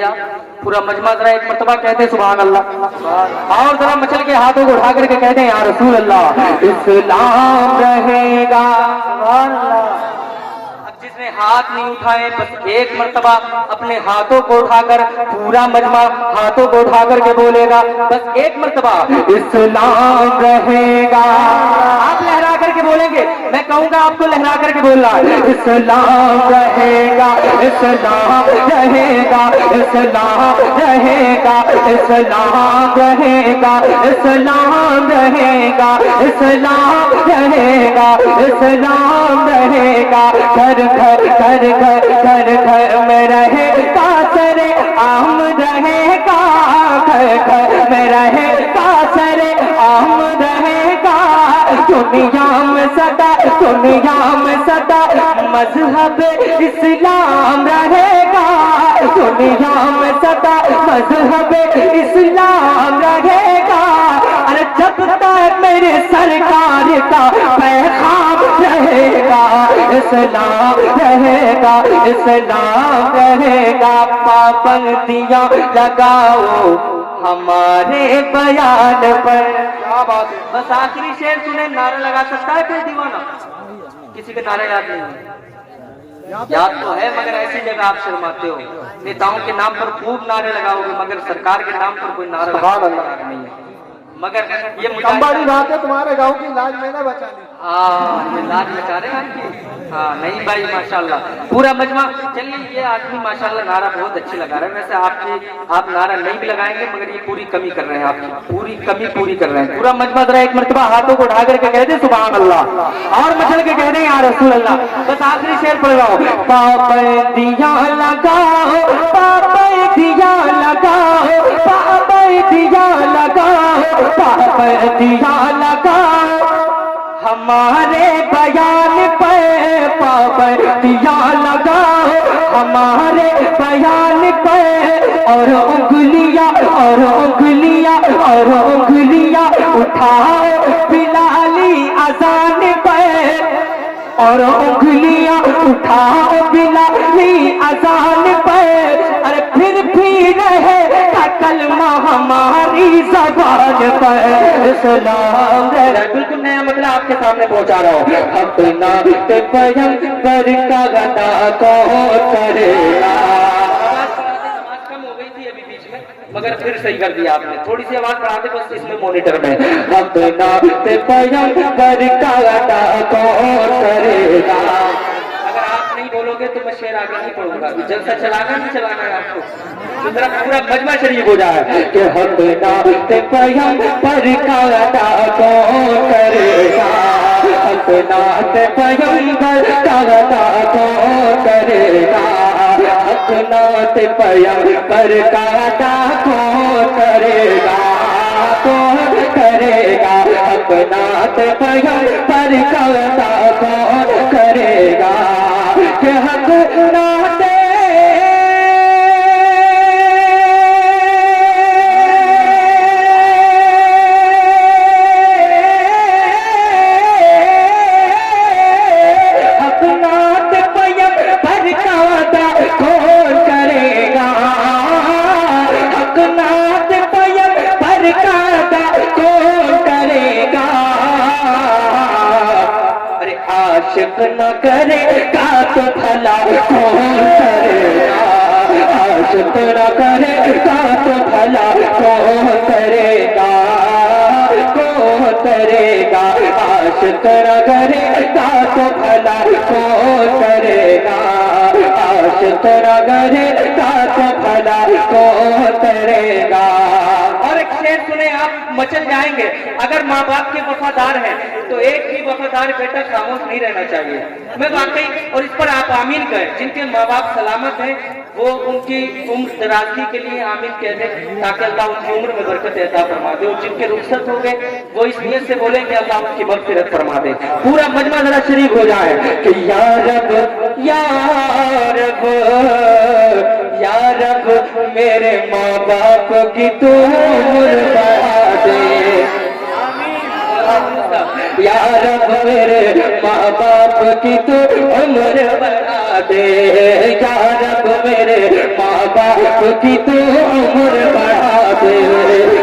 भैया पूरा मजमा जरा एक मर्तबा कहते सुभान अल्लाह, और जरा मचल के हाथों को उठा करके कहते हैं या रसूल अल्लाह इस्लाम रहेगा। सुभान अल्लाह। जिसने हाथ नहीं उठाए बस एक मर्तबा अपने हाथों को उठाकर, पूरा मजमा हाथों को उठा करके बोलेगा बस एक मर्तबा इस्लाम रहेगा। आप लहरा करके बोलेंगे, मैं कहूंगा आपको लहरा करके बोलना, इस्लाम रहेगा, इस्लाम रहेगा, इस्लाम रहेगा, इस्लाम रहेगा, इस्लाम रहेगा, इस्लाम रहेगा, इस्लाम रहेगा। घर घर घर घर घर घर में रहेगा सरे आम रहेगा, घर घर में रहेगा सरे आम रहेगा। दुनिया में सदा, दुनिया में सदा मजहब इस्लाम रहेगा, दुनिया में सदा मजहब इस्लाम रहेगा। अरे जब तक मेरे सरकार का पैगाम रहेगा इस्लाम रहेगा, इस्लाम रहेगा। पाबंदियां लगाओ हमारे बयान पर। क्या बात है। बस आखिरी शेर सुने, नारा लगा सकता है कोई दीवाना? किसी के नारे याद नहीं? याद तो है मगर ऐसी जगह आप शर्माते हो। नेताओं के नाम पर खूब नारे लगाओगे मगर सरकार के नाम पर कोई नारा लगाने नहीं है। मगर ये बड़ी बात है, तुम्हारे गांव की लाज मैंने बचा ली। हाँ, ये लाज बचा रहे हैं आपकी। हाँ नहीं भाई माशाल्लाह पूरा मजमा। चलिए ये आदमी माशाल्लाह नारा बहुत अच्छी लगा रहे हैं। वैसे आप नारा नहीं भी लगाएंगे मगर ये पूरी कमी कर रहे हैं, आपकी पूरी कमी पूरी कर रहे हैं। पूरा मजमा जरा एक मर्तबा हाथों को उठा करके कह दे सुभान अल्लाह, और मचल के कह दे या रसूल अल्लाह। बस आखिरी शेर पढ़ रहा हूँ। पाबंदियां लगाओ, पाबंदियां लगाओ, पाबंदियां लगाओ, पाबंदियां लगाओ हमारे बयान पर, पाबंदियां लगाओ हमारे बयान पर। और उंगलियां और उंगलियां और उंगलियां उठाओ बिलाली अजान पर, और उंगलियां उठाओ बिलाली अजान पर। अरे फिर भी रहे कलमा हमारी जबान पर इस्लाम रहेगा। बिल्कुल नया मतलब आपके सामने पहुंचा रहा हूँ। अपना पैगंबर का गदा कौन करेगा। कम हो गई थी अभी बीच में मगर फिर सही कर दिया आपने, थोड़ी सी आवाज बढ़ा दे बस इसमें मॉनिटर में। अपना पैगंबर का गदा कौन करेगा। अगर आप नहीं बोलोगे तो मैं शेर आगे नहीं पढ़ूंगा। जलसा चलाना नहीं चलाना है आपको, तो जरा पूरा मजमा शरीफ हो जाए कि अपना पैगंबर का अदा कौन करेगा, अपना पैगंबर का अदा कौन करेगा, अपना पैगंबर का अदा कौन करेगा, कौन करेगा, अपना पैगंबर का अदा कौन करेगा। कि हक नाते आशिक न करेगा तो भला कौन करेगा, आशिक न करेगा तो भला कौन करेगा, कौन करेगा, आशिक न करेगा तो भला कौन करेगा, आशिक न करेगा तो भला कौन करेगा। और एक शेर सुने आप मचल जाएंगे। अगर माँ बाप के वफादार हैं तो एक भी वफादार बेटा खामोश नहीं रहना चाहिए। मैं वाकई, और इस पर आप आमीन कहें। जिनके माँ बाप सलामत हैं वो उनकी उम्र दराजगी के लिए आमीन कह दें ताकि अल्लाह उनकी उम्र में बरकत अता फरमा दे। और जिनके रुखसत हो गए वो इस नियत से बोले कि अल्लाह उनकी मग़फ़िरत फरमा दे। पूरा मजमा जरा शरीक हो जाए कि या रब या रब या रब मेरे माँ बाप की तू उम्र बढ़ा दे। या रब मेरे माँ बाप की तू उम्र बढ़ा दे, या रब मेरे माँ बाप की तू उम्र बढ़ा दे,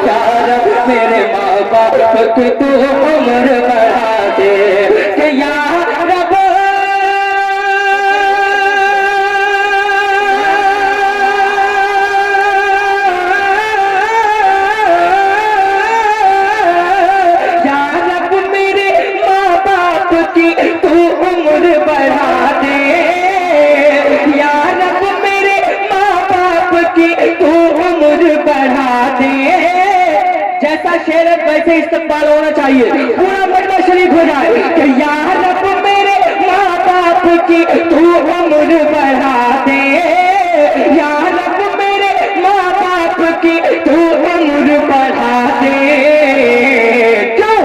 या रब मेरे माँ बाप की तू उम्र बढ़ा दे, कि या रब की तू उम्र बढ़ा दे, या रब मेरे माँ बाप की तू उम्र बढ़ा दे। जैसा शेर है वैसे इस्तेमाल होना चाहिए, पूरा मजमा शरीफ हो जाए कि या रब मेरे माँ बाप की तू उम्र बढ़ा दे, या रब मेरे माँ बाप की तू उम्र बढ़ा दे। क्यों?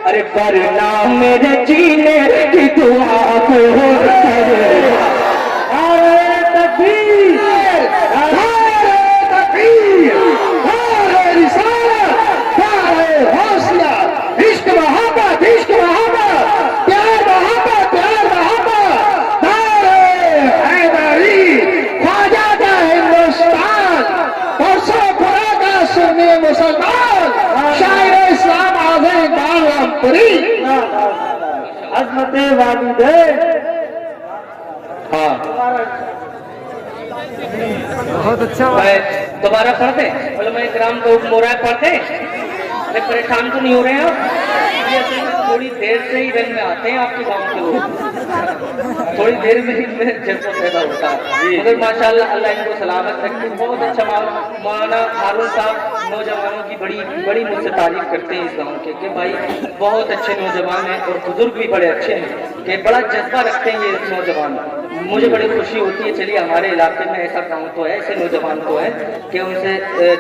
अरे वरना मेरे जीने की दुआ को हौसला, इश्क मोहब्बत, इश्क मोहब्बत, प्यार मोहब्बत, प्यार मोहब्बत, हैदरी ख्वाजा का हिंदुस्तान, परसों खुदा का सुन्नी मुसलमान, शायर इस्लाम आज़म इकबाल रामपुरी, अज़मत वालिदैन। हाँ, बहुत अच्छा दोबारा पढ़ते मैं ग्राम को मोरा पढ़ते, परेशान तो नहीं हो रहे हैं आप? ये असल में थोड़ी देर से ही रंग में आते हैं आपके गाँव के लोग, थोड़ी देर में ही जज्बा पैदा होता है, मगर माशाल्लाह अल्लाह इनको सलामत रखे। बहुत अच्छा मौलाना हारून साहब नौजवानों की बड़ी मुझसे तारीफ करते हैं इस गाँव के, कि भाई बहुत अच्छे नौजवान हैं और बुजुर्ग भी बड़े अच्छे हैं, कि बड़ा जज्बा रखते हैं ये नौजवान। मुझे बड़ी खुशी होती है, चलिए हमारे इलाके में ऐसा गाँव तो है, ऐसे नौजवान तो है कि उनसे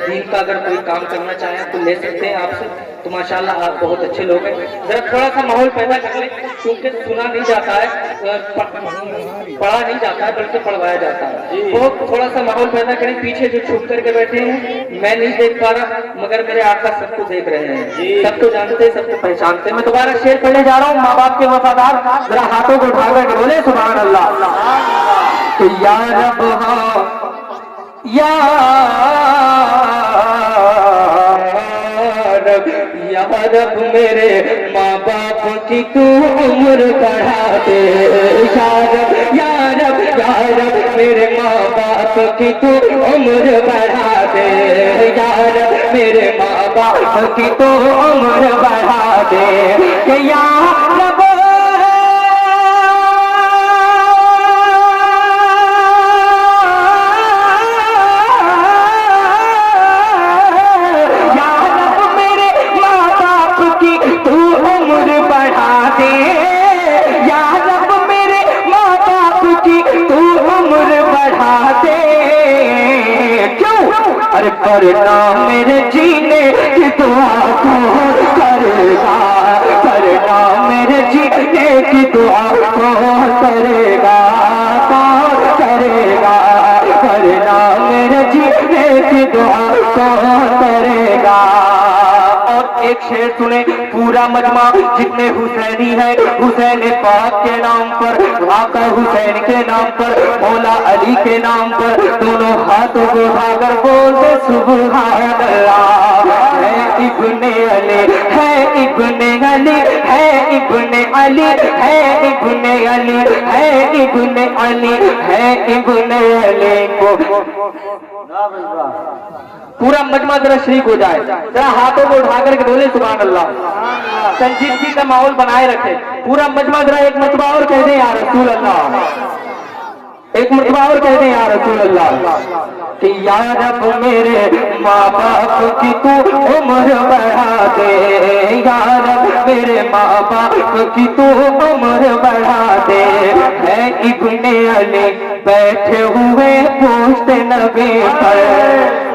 दीन का अगर कोई काम करना चाहें तो ले सकते हैं आपसे। तो माशाल्लाह आप बहुत अच्छे लोग हैं। जरा थोड़ा सा माहौल पैदा कर लें, क्योंकि सुना नहीं जाता है, पढ़ा नहीं जाता है, बल्कि पढ़वाया जाता है। बहुत थोड़ा सा माहौल पैदा करें। पीछे जो छुप करके बैठे हैं मैं नहीं देख पा रहा, मगर मेरे आका सबको देख रहे हैं, सबको जानते हैं, सबको पहचानते हैं। मैं दोबारा शेर पढ़ने जा रहा हूँ, माँ बाप के वफादार, जरा हाथों को उठा करके बोले सुभान अल्लाह। तो या रब या रब मेरे माँ बाप की तू उम्र बढ़ा दे, या रब मेरे माँ बाप की तू उम्र बढ़ा दे, या रब मेरे माँ बाप की तू उम्र बढ़ा दे, कि या रब वरना मेरे जीने की दुआ कौन करेगा, वरना मेरे जीने की दुआ कौन करेगा, कौन करेगा, वरना मेरे जीने की दुआ कौन करेगा। और एक शेर सुने पूरा मजमा जितने हुसैनी है, हुसैन पाक के नाम पर, आका हुसैन के नाम पर, मौला अली के नाम पर, दोनों हाथों को उठाकर बोलते सुभान अल्लाह। है इब्ने अली, है इब्ने अली, है इब्ने अली, है इब्ने अली, है इब्ने अली, है इब्ने अली को पूरा मजमा जरा शरीक हो जाए, जरा हाथों को उठा करके बोले सुभान अल्लाह। संजीदगी का माहौल बनाए रखे पूरा मजमा। जरा एक मरतबा और कह दें या रसूल अल्लाह, एक मरतबा और कह दें या रसूल अल्लाह, कि या रब मेरे माँ बाप की तू उम्र बढ़ा दे, या रब मेरे माँ बाप की तू उम्र बढ़ा दे। है इब्ने अली बैठे हुए पूछते नबी पर,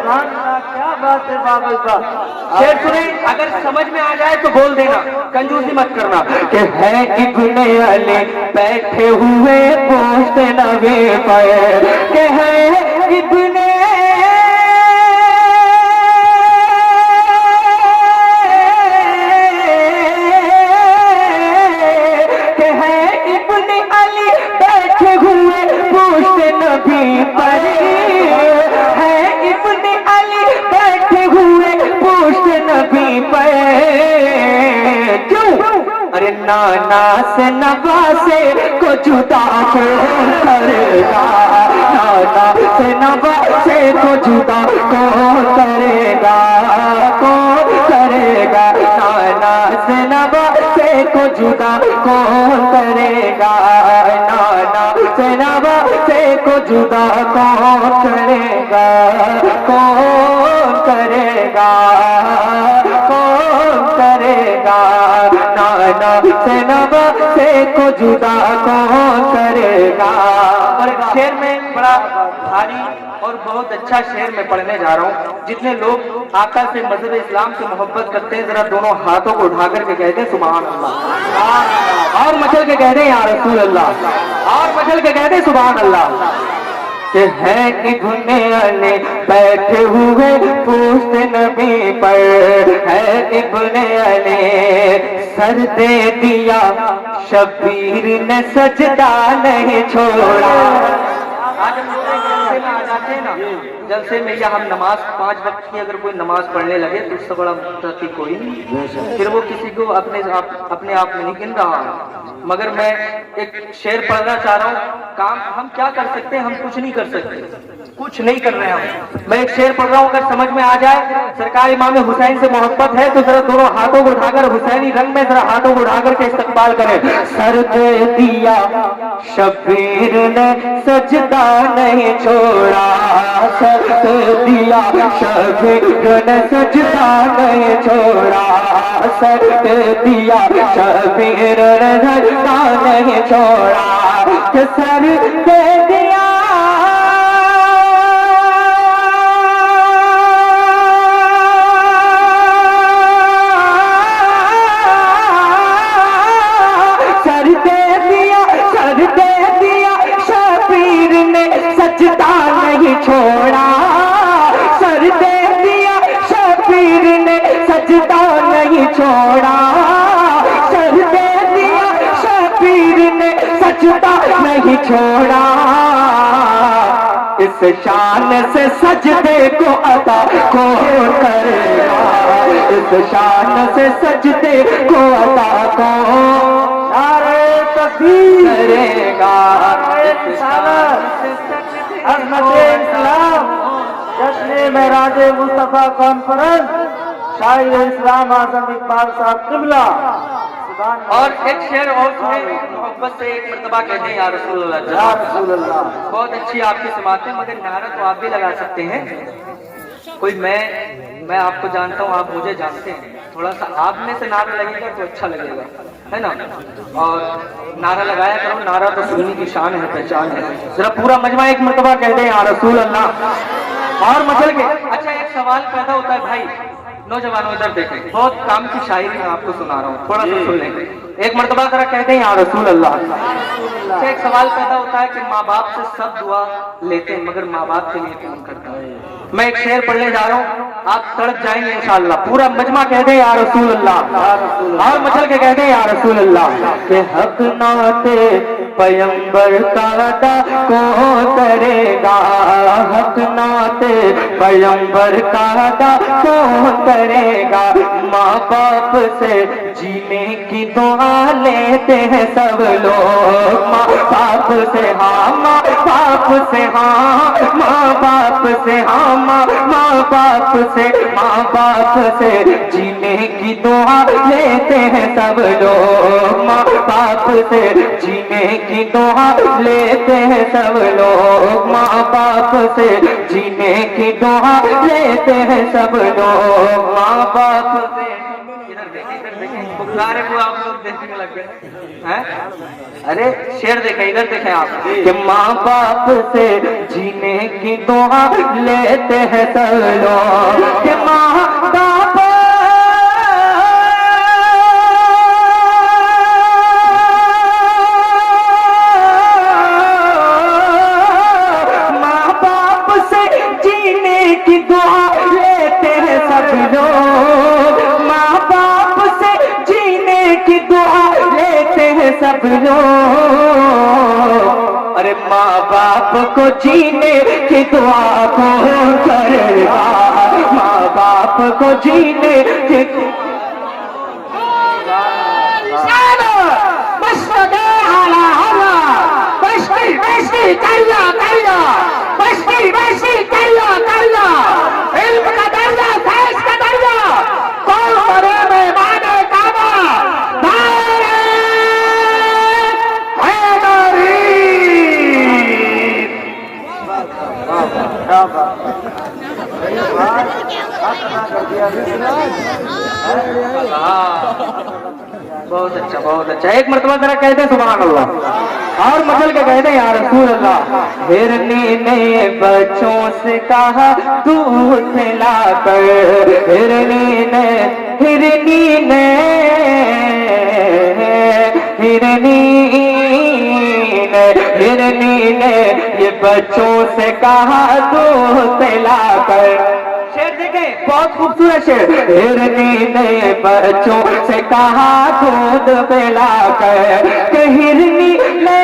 क्या बात है बाबा साहब। शेर सुने, अगर समझ में आ जाए तो बोल देना, कंजूसी मत करना, कि है इब्ने अली बैठे हुए पूछते नबी पर, कि है इब्ने क्यों? अरे नाना से नवासे को जुदा कौन करेगा, नाना से नवासे को जुदा कौन करेगा, कौन करेगा, नाना से नवासे को जुदा कौन करेगा, नाना से नवासे को जुदा कौन करेगा, कौन करेगा, कौन करेगा, नाना से नवासे को जुदा कौन करेगा। और एक शेर में बड़ा भारी और बहुत अच्छा शेर में पढ़ने जा रहा हूँ। जितने लोग आका से मजहब इस्लाम से मोहब्बत करते हैं जरा दोनों हाथों को उठा करके कहते हैं सुभान अल्लाह, और मचल के कहते हैं या रसूल अल्लाह, और मचल के कहते हैं सुभान अल्लाह। कि है इब्ने अली बैठे हुए पूछते नबी पर, है इब्ने अली सर दे दिया शबीर ने सजदा नहीं छोड़ा। आज हम जलसे में आ जाते हैं ना, जलसे में या हम नमाज 5 वक्त की अगर कोई नमाज पढ़ने लगे तो उससे बड़ा मुत्तकी कोई नहीं, फिर वो किसी को अपने आप में नहीं गिन रहा। मगर मैं एक शेर पढ़ना चाह रहा हूँ। काम हम क्या कर सकते हैं? हम कुछ नहीं कर सकते, कुछ नहीं कर रहे हैं। मैं एक शेर पढ़ रहा हूँ, अगर समझ में आ जाए सरकार इमाम हुसैन से मोहब्बत है तो जरा दोनों हाथों को उठाकर हुसैनी रंग में जरा हाथों को उठाकर के इस्तकबाल करें। सर दे दिया शबीर ने सजदा नहीं छोड़ा, सर दे दिया शबीर ने सजदा नहीं छोड़ा, सर दे दिया शबीर ने सजदा नहीं छोड़ा, कि सर दे दिया शबीर ने सजदा नहीं छोड़ा, सर दे दिया शबीर ने सजदा नहीं छोड़ा, सर दे दिया शबीर ने सजदा नहीं छोड़ा। इस शान से सजदे को अता कौन करेगा, इस शान से सजदे को अता कौन करेगा। जश्न मेराज मुस्तफा कॉन्फ्रेंस शायर इस्लाम आजम इकबाल साहब किबला। और एक शेर और मोहब्बत से एक मर्तबा कहते हैं या रसूल अल्लाह, या रसूल अल्लाह। बहुत अच्छी आपकी समातें, मगर नारा तो आप भी लगा सकते हैं। कोई मैं आपको जानता हूँ, आप मुझे जानते हैं, थोड़ा सा आप में से नारा लगेगा तो अच्छा लगेगा, है ना। और नारा लगाया करो, नारा तो सुन्नी की शान है, पहचान है। जरा पूरा मजमा एक मर्तबा कहते हैं या रसूल अल्लाह और मचल के। अच्छा एक सवाल पैदा होता है भाई, नौजवानों इधर देखें, बहुत काम की शायरी मैं आपको सुना रहा हूँ, थोड़ा सा सुन लें। एक मर्तबा जरा कहते हैं या रसूल अल्लाह। अच्छा एक सवाल पैदा होता है कि माँ बाप से सब दुआ लेते हैं मगर माँ बाप के लिए कौन करता है। मैं एक शेर पढ़ने जा रहा हूँ, आप तड़प जाएंगे इंशाअल्लाह। पूरा मजमा कहते हैं या रसूल अल्लाह और मचल के कहते हैं या रसूल अल्लाह। के हक नाते पैगंबर का अदा कौन करेगा, हक नाते पैगंबर का अदा कौन करेगा। माँ बाप से जीने की दुआ लेते हैं सब लोग, माँ बाप से हाँ, माँ बाप से हाँ, माँ बाप से हाँ, माँ बाप से, माँ बाप से जीने की दुआ लेते हैं सब लोग, माँ बाप से जीने की दुआ लेते हैं सब लोग, माँ बाप से जीने की दुआ लेते हैं सब लोग, माँ बाप से। इधर देखें बुखारे को आप लोग देखने लग गए हैं। अरे शेर देखें, इधर देखें आप कि माँ बाप से जीने की दुआ लेते हैं सब लोग, कि माँ बाप की दुआ लेते हैं सब लोग, माँ बाप से जीने की दुआ लेते हैं सब लोग। अरे माँ बाप को जीने की दुआ कौन करेगा, माँ बाप को जीने की करना करना बस्ती करना इल्म का दर्जा फैज का दर्जा कौन करे मेहमान काबा नारे हैदरी बहुत अच्छा एक मरतबा जरा कहते सुभान अल्लाह और मचल के कहते या रसूल अल्लाह हिरनी ने बच्चों से कहा दूध पिला कर हिरनी ने ये बच्चों से कहा दूध पिला कर शेर देखे बहुत खूबसूरत शेर हिरनी ने बच्चों से कहा दूध पिला कर कि हिरनी ने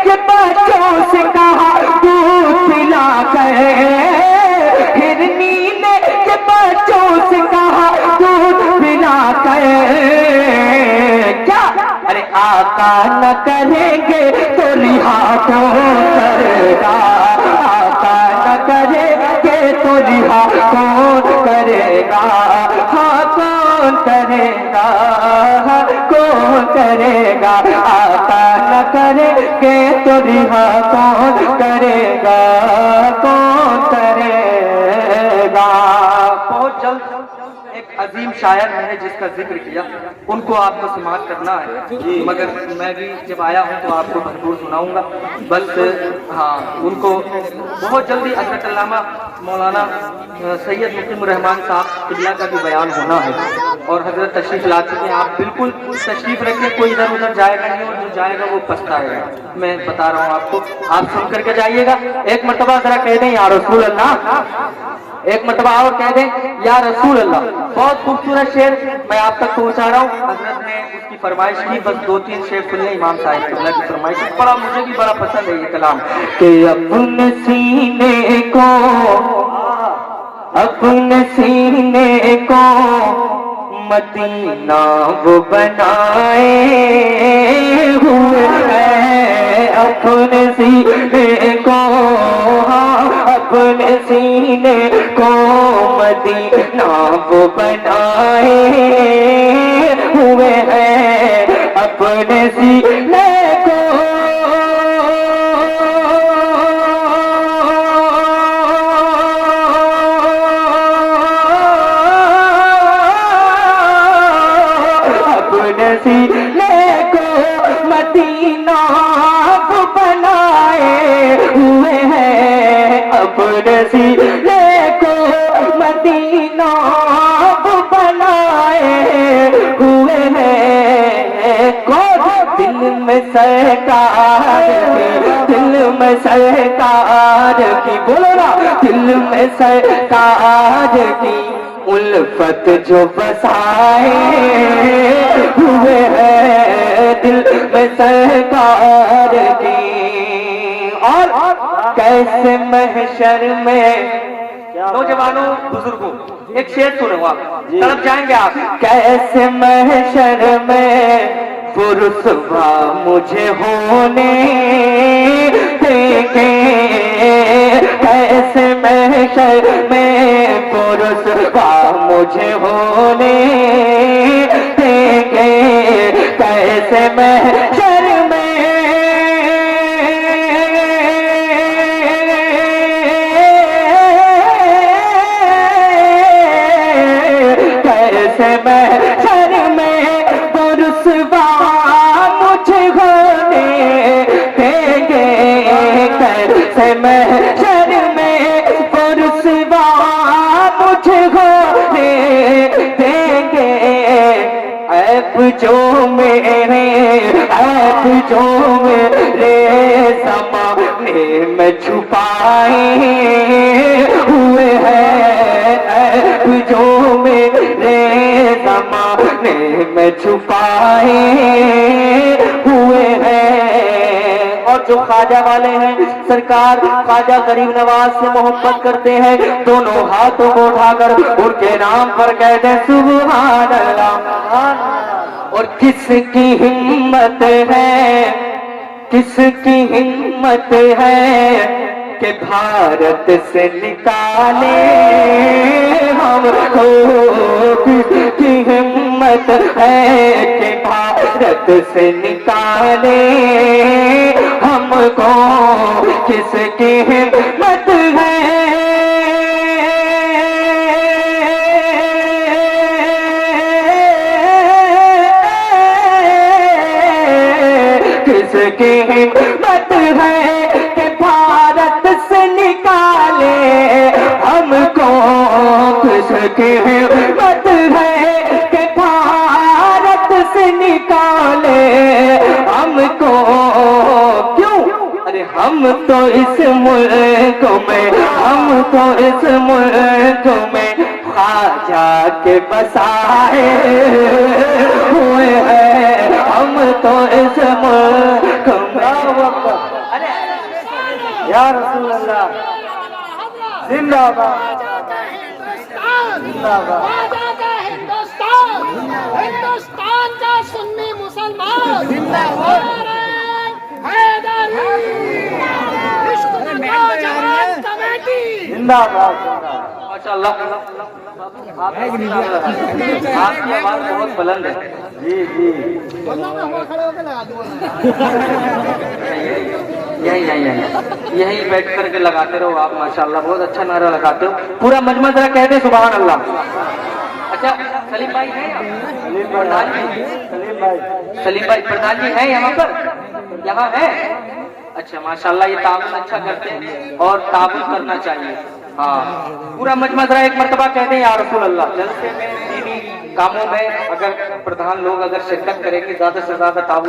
के बच्चों से कहा दूध पिला कर हिरनी ने के बच्चों से कहा दूध पिला कर क्या अरे आका न करेंगे तो रिहा कौन करेगा आका न करेंगे तो रिहा कौन करेगा हाँ कौन करेगा कौन करेगा आका न करेंगे तो रिहा कौन करेगा बहुत जल्द एक अजीम शायर मैंने जिसका जिक्र किया उनको आपको समाप्त करना है मगर मैं भी जब आया हूँ तो आपको भरपूर सुनाऊंगा बस हाँ उनको बहुत जल्दी हज़रत अल्लामा मौलाना सैयद मुकीम रहमान साहब किबला का भी बयान होना है और हजरत तशरीफ ला चुके हैं आप बिल्कुल तशरीफ रखें कोई इधर उधर जाएगा नहीं और जो जाएगा वो पछताएगा मैं बता रहा हूँ आपको आप सुन करके जाइएगा एक मरतबा जरा कह दें या रसूल अल्लाह एक मरतबा और कह दें या रसूल अल्लाह बहुत खूबसूरत शेर मैं आप तक पहुंचा रहा हूँ हजरत ने उसकी फरमाइश की बस 2-3 शेर सुनिए इमाम साहब किबला की फरमाइश बड़ा मुझे भी बड़ा पसंद है ये कलाम कि अपने सीने को मदीना वो बनाए हुए हैं अपने सीने को अपने सीने को मदीना वो बनाए हुए हैं अपने सीने को अपने सीने को मदीना वो बनाए हुए हैं अपने सीने को मदीना वो बनाए हुए हैं कौन दिल में सरकार की बोलो ना दिल में सरकार की उल्फत जो बसाए हुए हैं दिल में सरकार की और कैसे महशर में नौजवानों बुजुर्गों एक शेर सुनो आप तड़प जाएंगे आप कैसे महशर में पुरुषवा मुझे होने देंगे कैसे महशर में पुरुषवा मुझे होने देंगे कैसे महशर में कैसे महशर में पुरुषवा मुझे होने देंगे कैसे महशर में पुरुषवा मुझे होने देंगे ऐप जो मेरे ज़माने में छुपाए हुए हैं ऐप जो मेरे ज़माने में छुपाए हुए हैं और जो ख्वाजा वाले हैं, सरकार ख्वाजा गरीब नवाज से मोहब्बत करते हैं, दोनों हाथों को उठाकर उनके नाम पर कहते हैं सुभान अल्लाह। और किसकी हिम्मत है, किसकी हिम्मत है कि भारत से निकाले हमको, किसकी हिम्मत है कि भारत से निकाले हमको, किसकी हिम्मत है, किसकी हिम्मत है कि भारत से निकाले हमको, किसकी हिम्मत है कि भारत से निकाले हमको। क्यों? अरे हम तो इस मुल्क में, हम तो इस मुल्क में ख्वाजा के बसाए हुए हैं, हम तो इस मुल्क में। या रसूल अल्लाह जिंदाबाद, हिंदुस्तान, हिंदुस्तान का सुन्नी मुसलमान जिंदाबाद, जिंदाबाद। माशाअल्लाह, आपकी आवाज बहुत बुलंद है। जी जी यही बैठ करके लगाते रहो आप, माशाअल्लाह बहुत अच्छा नारा लगाते हो। पूरा मजमा जरा कहते सुभान अल्लाह। अच्छा सलीम भाई है, प्रधान जी, सलीम भाई प्रधान जी हैं यहाँ पर, यहाँ है। अच्छा माशाअल्लाह, ये ताउन अच्छा करते हैं और ताउन करना चाहिए। हाँ पूरा मजमा जरा एक मर्तबा कहते हैं या रसूल अल्लाह। जलसे में दीनी कामों में अगर प्रधान लोग अगर शिरकत करेंगे, ज्यादा से ज्यादा ताउन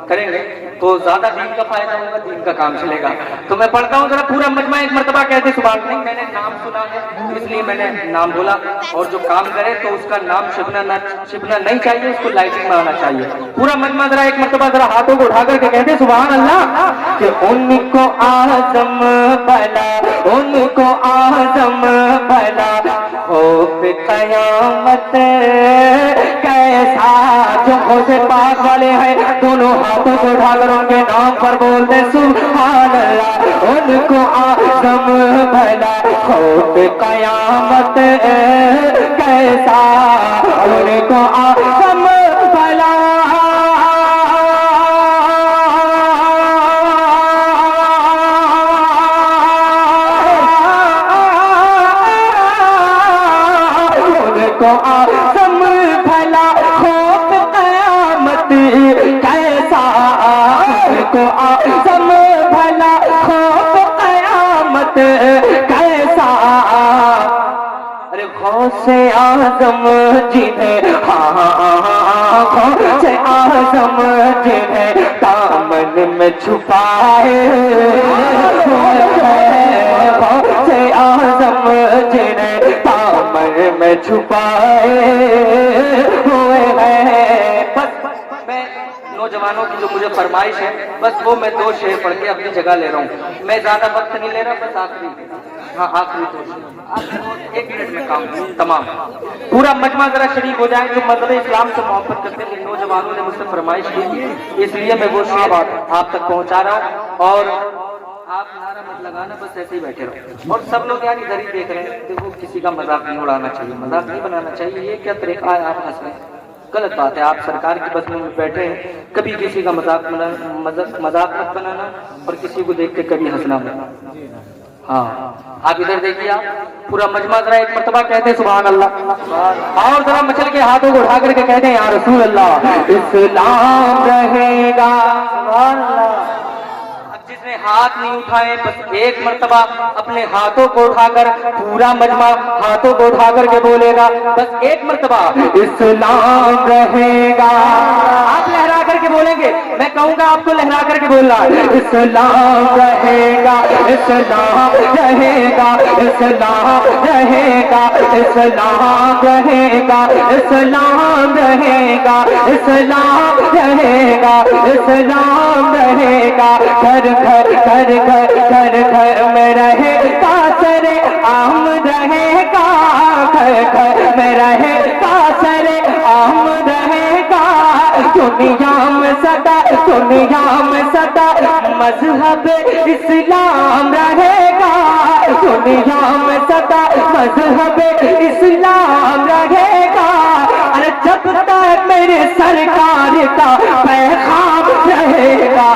करेंगे तो ज्यादा दीन का फायदा होगा, दीन का काम चलेगा। तो मैं पढ़ता हूँ जरा पूरा मजमा एक मर्तबा कहते सुभान। नहीं मैंने नाम सुना है इसलिए मैंने नाम बोला, और जो काम करे तो उसका नाम छिपना नहीं चाहिए, उसको लाइटिंग में आना चाहिए। पूरा मजमा जरा एक मर्तबा जरा हाथों को उठा करके कहते सुभान अल्लाह। कि उनको आजम भला, उनको आजम भला हो कयामत कैसा, जो होसे पाक वाले हैं दोनों हाथों को उठाकर उनके नाम पर बोलते सुभान अल्लाह। उनको आजम भला हो कयामत कैसा, उनको आजम भला आजम भला खौफ कयामत कैसा, को आजम भला खौफ कयामत कैसा। अरे गौसे आजम जिन्हें, हाँ गौसे आजम जिन्हें दामन में छुपाए, गौसे आजम जिन्हें दामन में छुपाए हुए हैं। बस मैं नौजवानों की जो मुझे फरमाइश है, बस वो मैं 2 शेर पढ़ के अपनी जगह ले रहा हूँ। मैं ज्यादा वक्त नहीं ले रहा, बस आखिरी 2 शेर, 1 मिनट में काम तमाम। पूरा मजमा जरा शरीक हो जाए जो मजहब इस्लाम से मोहब्बत करते हैं। नौजवानों ने मुझसे फरमाइश की, इसलिए मैं वो शेर आप तक पहुँचा रहा हूँ। और आप नारा मत लगाना, बस ऐसे ही बैठे रहो। और सब लोग यार इधर ही देख रहे हैं। देखो किसी का मजाक नहीं उड़ाना चाहिए, मजाक नहीं बनाना चाहिए। ये क्या तरीका है, आप हंस रहे हैं, गलत बात है। आप सरकार की बस में बैठे हैं, कभी किसी का मजाक मत बनाना और किसी को देख के कभी हंसना मत। हाँ आप इधर देखिए, आप पूरा मजमा जरा एक मर्तबा कहते हैं सुभान अल्लाह। और जरा मचल के हाथों को उठा करके कहते हैं या रसूल अल्लाह। इस्लाम रहेगा, सुभान अल्लाह। जिसने हाथ नहीं उठाए बस एक मर्तबा अपने हाथों को उठाकर, पूरा मजमा हाथों को उठा करके बोलेगा बस एक मर्तबा इस्लाम रहेगा। आप लहरा करके बोलेंगे बोलेंगे, मैं कहूँगा आपको लहरा करके बोलना, इस्लाम रहेगा, इस्लाम रहेगा, इस्लाम रहेगा, इस्लाम रहेगा, इस्लाम रहेगा, इस्लाम रहेगा, इस्लाम रहेगा, घर घर घर घर घर घर में रहेगा सरे आम रहेगा, घर घर में रहेगा सरे आम रहेगा, दुनिया में सदा, दुनिया में सदा मजहब इस्लाम रहेगा, दुनिया में सदा मजहब इस्लाम रहेगा, अरे जब तक मेरे सरकार का पैगाम रहेगा,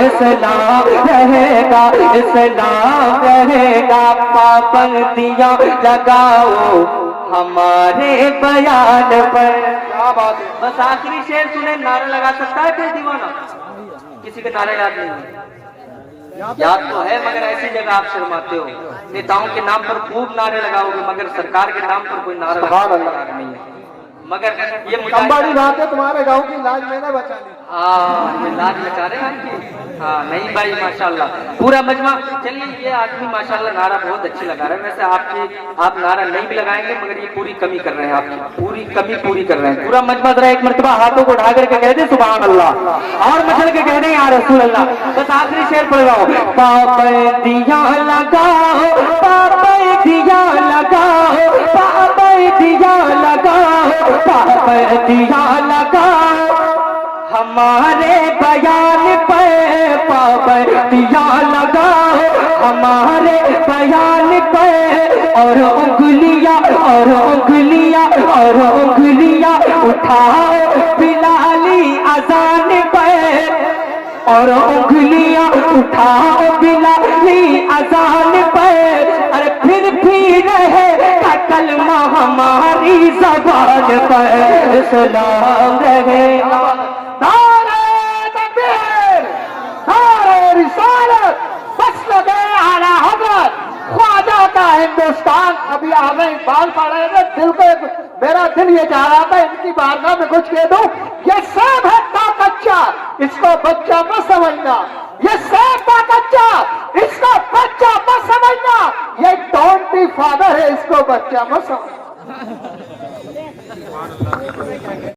इस्लाम रहेगा, इस्लाम रहेगा, पाबंदियां लगाओ हमारे बयान पर। क्या बात है, बस आखिरी शेर सुने, नारा लगा सकता है कोई दीवाना? किसी के नारे याद नहीं है? याद तो है मगर ऐसी जगह आप शर्माते हो, नेताओं के नाम पर खूब नारे लगाओगे मगर सरकार के नाम पर कोई नारा नहीं है। मगर ये बड़ी बात है, तुम्हारे गांव की लाज मैंने बचा ली। हाँ, ये लाज बचा रहे हैं आपकी। हाँ नहीं भाई माशाल्लाह, पूरा मजमा। चलिए ये आदमी माशाल्लाह नारा बहुत अच्छी लगा रहे हैं। वैसे आप नारा नहीं भी लगाएंगे मगर ये पूरी कमी कर रहे हैं, आपकी पूरी कमी पूरी कर रहे हैं। पूरा मजमा जरा एक मरतबा हाथों को उठा करके कह दे सुभान अल्लाह, और मचल के कह दे या रसूल अल्लाह। बस आखिरी शेर पढ़ रहा हूँ, पाबंदियां लगाओ, पाबंदियां लगाओ, पाबंदियां लगाओ, पाबंदियां लगाओ हमारे बयान पर, पाबंदियां लगाओ हमारे बयान पर, और उंगलियां और उंगलियां और उंगलियां उठाओ बिलाली अजान पर, और उंगलियां उठाओ बिलाली अजान पर, अरे फिर भी रहे कलमा हमारी ज़बान पर, इस्लाम रहेगा। नारे तकबीर, नारे रिसालत, बस लगे आला हज़रत ख्वाजा का हिंदुस्तान। अभी हमें इकबाल पढ़ रहे थे, दिल को मेरा दिल ये चाह रहा था इनकी बारगाह में कुछ कह दूं। ये सेब है का कच्चा, इसको बच्चा मत समझना, ये सेब का कच्चा, इसको बच्चा मत समझना, ये डोंटी फादर है, इसको बच्चा मत समझना।